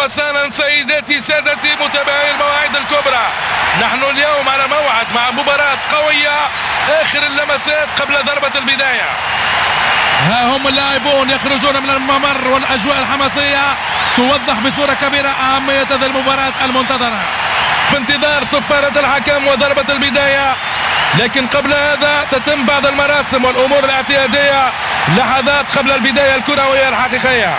وسهلا سيداتي سادتي متابعي المواعيد الكبرى. نحن اليوم على موعد مع مباراة قوية، آخر اللمسات قبل ضربة البداية. ها هم اللاعبون يخرجون من الممر والأجواء الحماسية توضح بصورة كبيرة أهمية هذه المباراة المنتظرة. في انتظار صفارة الحكم وضربة البداية، لكن قبل هذا تتم بعض المراسم والأمور الاعتيادية لحظات قبل البداية الكروية الحقيقية.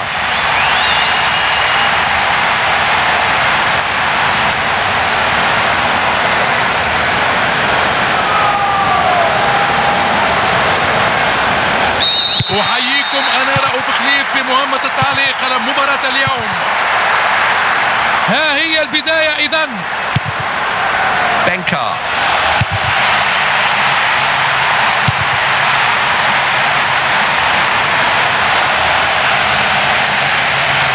أحييكم أنا رؤوف خليف في مهمة التعليق على مباراة اليوم. ها هي البداية إذن. بنكار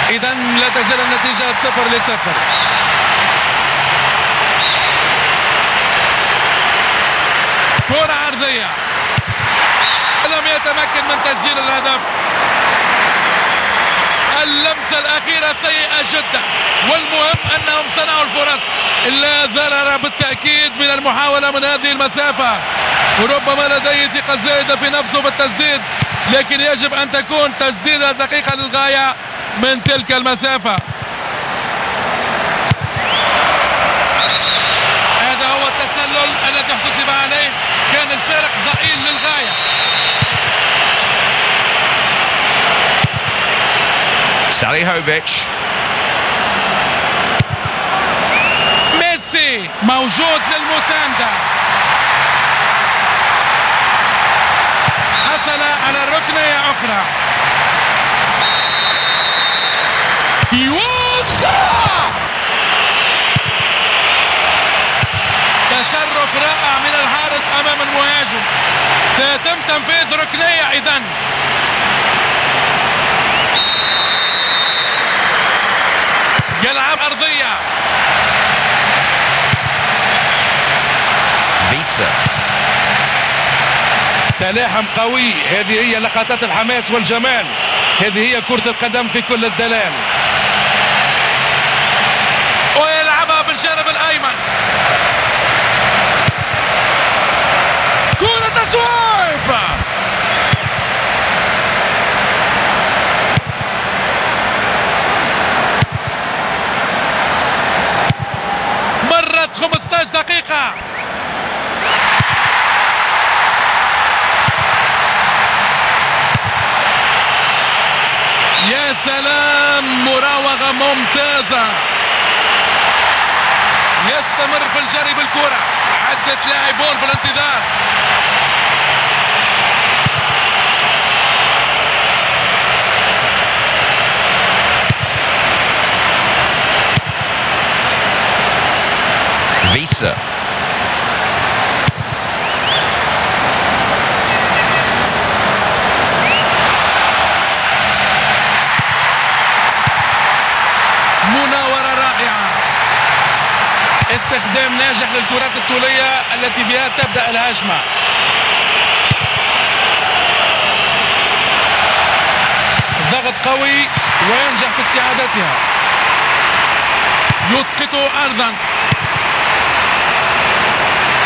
إذن لا تزال النتيجة 0-0. كرة عرضية لم يتمكن من تسجيل الهدف. اللمسة الأخيرة سيئة جدا، والمهم أنهم صنعوا الفرص. لا ضرر بالتأكيد من المحاولة من هذه المسافة، وربما لديه ثقة زائدة في نفسه بالتسديد، لكن يجب أن تكون تسديدة دقيقة للغاية من تلك المسافة. هذا هو التسلل الذي احتسب عليه، كان الفارق ضئيل للغاية. ساليهوفيتش ميسي موجود للمساندة، حصل على ركنية أخرى. يوسع تصرف رائع من الحارس أمام المهاجم. سيتم تنفيذ ركنية إذن. يلعب أرضية. فيسا تلاحم قوي، هذه هي لقطات الحماس والجمال، هذه هي كرة القدم في كل الدلال. ويلعبها بالجانب الأيمن. كرة تسويب. مرت 15 دقيقة. يا سلام، مراوغة ممتازة. يستمر في الجري بالكرة، عدة لاعبون في الانتظار. فيسا مناورة رائعة، استخدام ناجح للكرات الطولية التي بها تبدأ الهجمة. ضغط قوي وينجح في استعادتها. يسقط أرضا.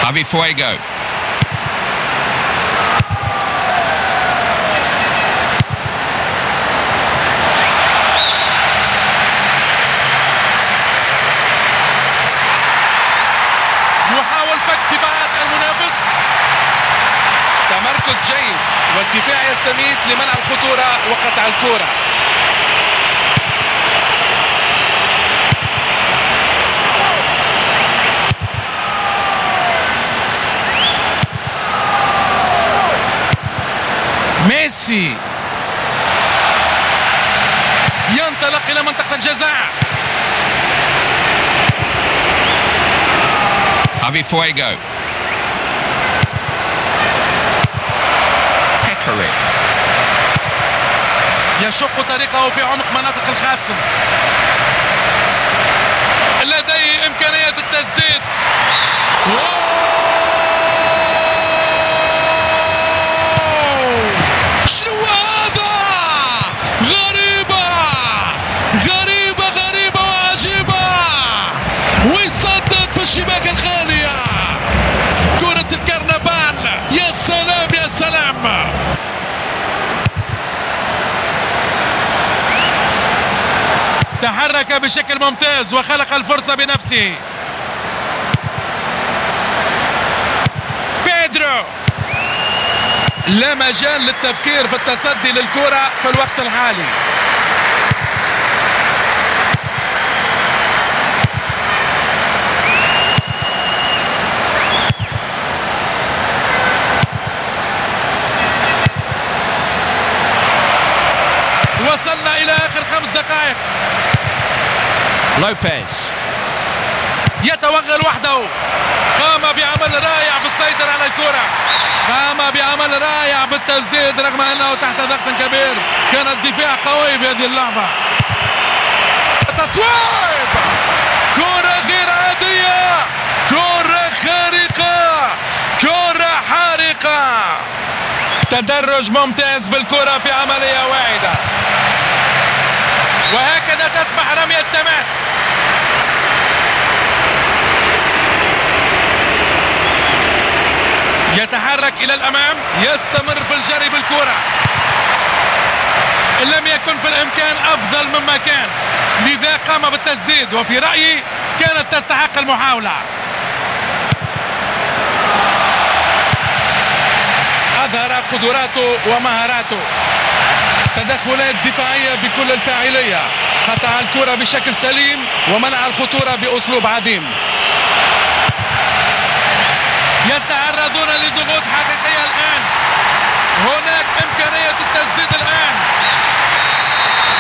أبي فويغو تمركز جيد والدفاع يستميت لمنع الخطورة وقطع الكرة. ميسي ينطلق إلى منطقة الجزاء. Javi Fuego. Pekovic. يشق طريقه في عمق مناطق الخصم. لديه إمكانية التسديد. شنو هذا؟ غريبة غريبة غريبة وعجيبة، ويصدد في الشباك الخالية. كرة الكرنفال، يا سلام يا سلام. تحرك بشكل ممتاز وخلق الفرصة بنفسه. بيدرو، لا مجال للتفكير في التصدي للكرة في الوقت الحالي. وصلنا إلى آخر 5 دقائق. لوبيز يتوغل وحده، قام بعمل رائع بالسيطرة على الكرة، قام بعمل رائع بالتسديد رغم أنه تحت ضغط كبير. كان الدفاع قوي في هذه اللعبة. تصويب، كرة غير عادية، كرة خارقة، كرة حارقة. تدرج ممتاز بالكرة في عملية واحدة، وهكذا تصبح رمية تماس. يتحرك إلى الأمام، يستمر في الجري بالكرة. إن لم يكن في الإمكان أفضل مما كان، لذا قام بالتسديد، وفي رأيي كانت تستحق المحاولة. أظهر قدراته ومهاراته. تدخلات دفاعية بكل الفاعلية، قطع الكرة بشكل سليم ومنع الخطورة بأسلوب عظيم. يتعرضون لضغوط حقيقية الآن. هناك إمكانية التسديد الآن.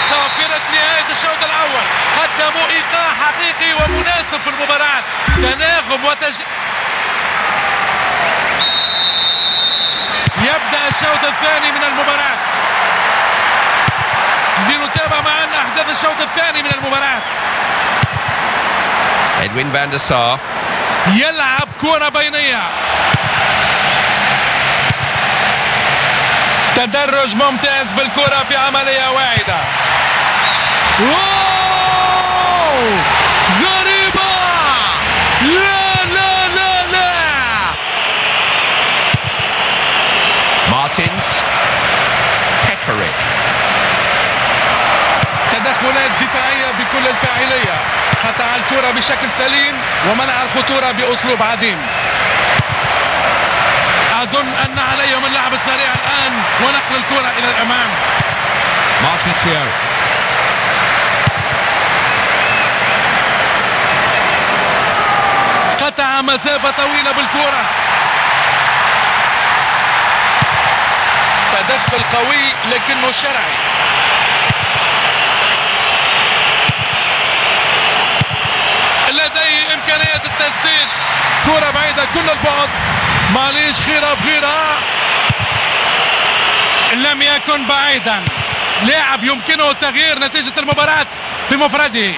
صافرة نهاية الشوط الأول، قدموا إيقاع حقيقي ومناسب في المباراة. تناغم يبدأ الشوط الثاني من المباراة. لنتابع معنا أحداث الشوط الثاني من المباراة. Edwin van der Sar. يلعب كرة بينية. تدرج ممتاز بالكرة في عملية واحدة. غريبة، لا لا لا لا. Martins. Pekovic. تدخلات دفاعية بكل الفاعلية، قطع الكرة بشكل سليم ومنع الخطورة بأسلوب عظيم. أظن أن عليهم اللعب السريع الآن ونقل الكرة إلى الأمام. Marquisio. قطع مسافة طويلة بالكرة. تدخل قوي لكنه شرعي. لديه إمكانية التسديد. كرة بعيدة كل البعد، معليش خيرة بغيرها. لم يكن بعيدا، لاعب يمكنه تغيير نتيجة المباراة بمفرده.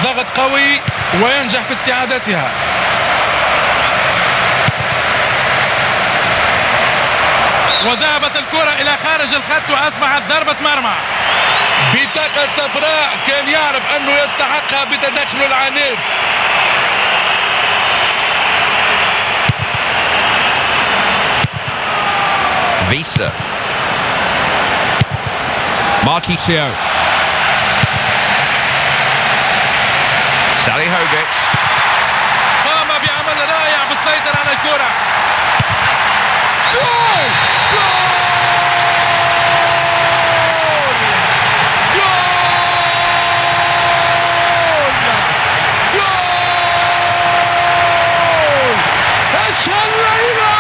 ضغط قوي وينجح في استعادتها. وذهبت الكرة إلى خارج الخط وأصبحت ضربة مرمى. بطاقة صفراء، كان يعرف أنه يستحقها بتدخله العنيف. Visa. Marquisio. Salihojvic. قام بعمل عمل رائع بالسيطرة على الكرة. جول جول جول جول. ايش هالليلة،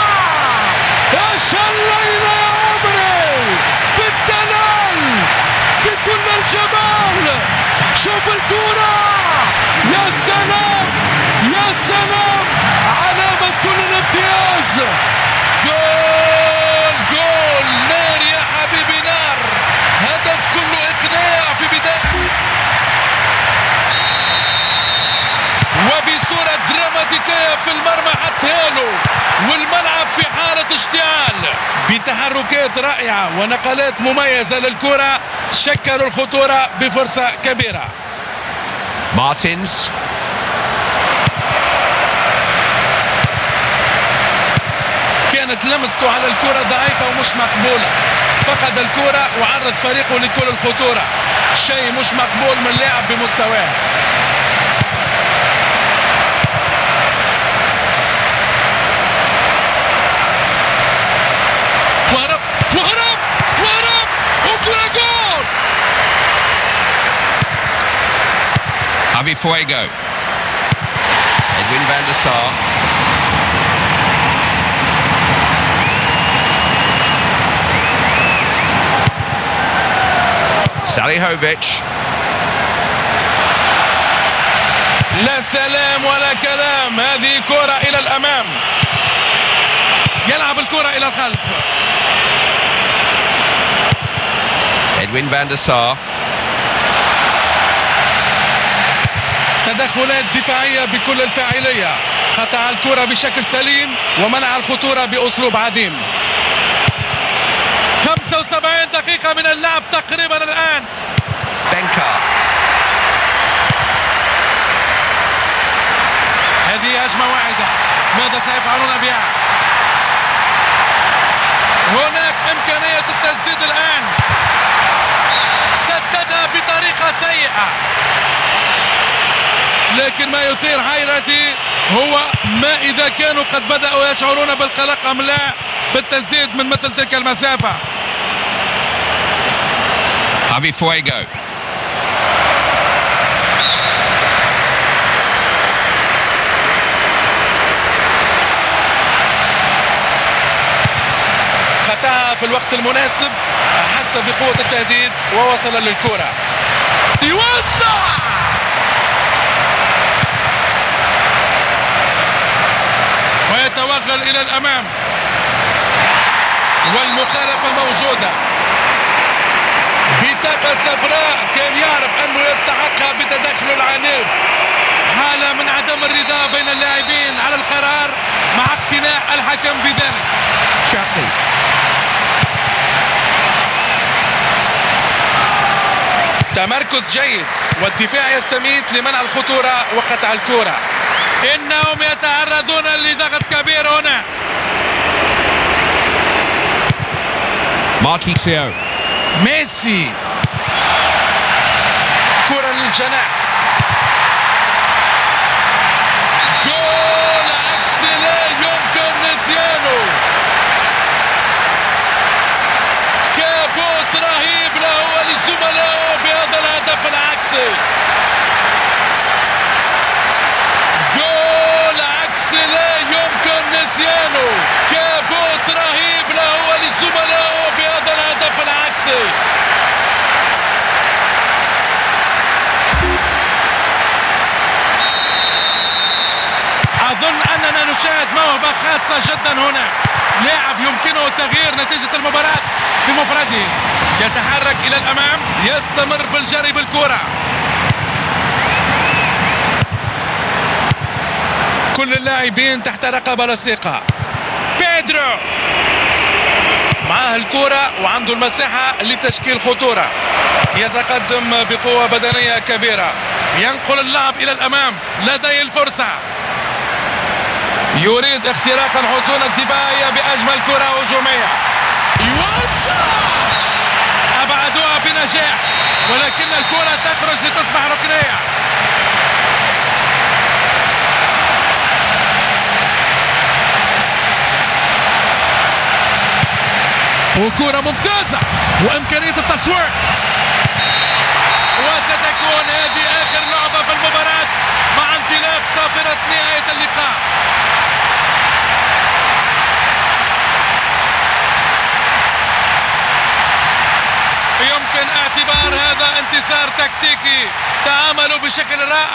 ايش هالليلة يا عمري، بالدلال بكل الجمال. شوف الكرة، يا سلام يا سلام، علامة كل الامتياز. جول جول، نار يا حبيبي نار، هدف كله إقناع في بداية وبصورة دراماتيكية في المرمى حتى له، والملعب في حالة اشتعال بتحركات رائعة ونقلات مميزة للكرة، شكلوا الخطورة بفرصة كبيرة. Martins. كانت لمسته على الكرة ضعيفة ومش مقبولة، فقد الكرة وعرض فريقه لكل الخطورة، شيء مش مقبول من لاعب بمستواه. وهرب وهرب وهرب وكرة جول. Javi Fuego. Edwin van der Sar. Salihovic. لا سلام ولا كلام، هذه كرة إلى الأمام، يلعب الكرة إلى الخلف. Edwin van der Sar. تدخلات دفاعية بكل الفاعلية، قطع الكرة بشكل سليم ومنع الخطورة بأسلوب عظيم. 75 دقيقة من اللعب تقريبا الآن. Benka. هذه هجمة واحدة، ماذا سيفعلون بها؟ هناك إمكانية التسديد الآن، سددها بطريقة سيئة، لكن ما يثير حيرتي هو ما إذا كانوا قد بدأوا يشعرون بالقلق أم لا بالتسديد من مثل تلك المسافة. Javi Fuego. قطعها في الوقت المناسب، أحس بقوة التهديد ووصل للكرة، يوسع ويتوغل إلى الأمام، والمخالفة موجودة. بطاقة صفراء، كان يعرف أنه يستحقها بتدخله العنيف. حالة من عدم الرضا بين اللاعبين على القرار مع اقتناع الحكم بذلك. Chappie. تمركز جيد والدفاع يستميت لمنع الخطورة وقطع الكرة. إنهم يتعرضون لضغط كبير هنا. Marquisio. ميسي، كرة للجناح، جول عكسي لا يمكن نسيانه، كابوس رهيب له ولزملائه بهذا الهدف العكسي. جول عكسي لا يمكن نسيانه، كابوس رهيب له ولزملائه بهذا الهدف العكسي. أظن أننا نشاهد موهبة خاصة جدا هنا، لاعب يمكنه تغيير نتيجة المباراة بمفرده. يتحرك إلى الأمام، يستمر في الجري بالكرة. كل اللاعبين تحت رقابة لصيقة. بيدرو معاه الكرة وعنده المساحة لتشكيل خطورة، يتقدم بقوة بدنية كبيرة، ينقل اللعب إلى الأمام، لديه الفرصة، يريد اختراق الحصون الدفاعية بأجمل كرة هجومية، يوسع، أبعدوها بنجاح، ولكن الكرة تخرج لتصبح ركنية. وكرة ممتازة وإمكانية التصوير، وستكون هذه آخر لعبة في المباراة مع انطلاق صافرة نهاية اللقاء. يمكن اعتبار هذا انتصار تكتيكي، تعاملوا بشكل رائع.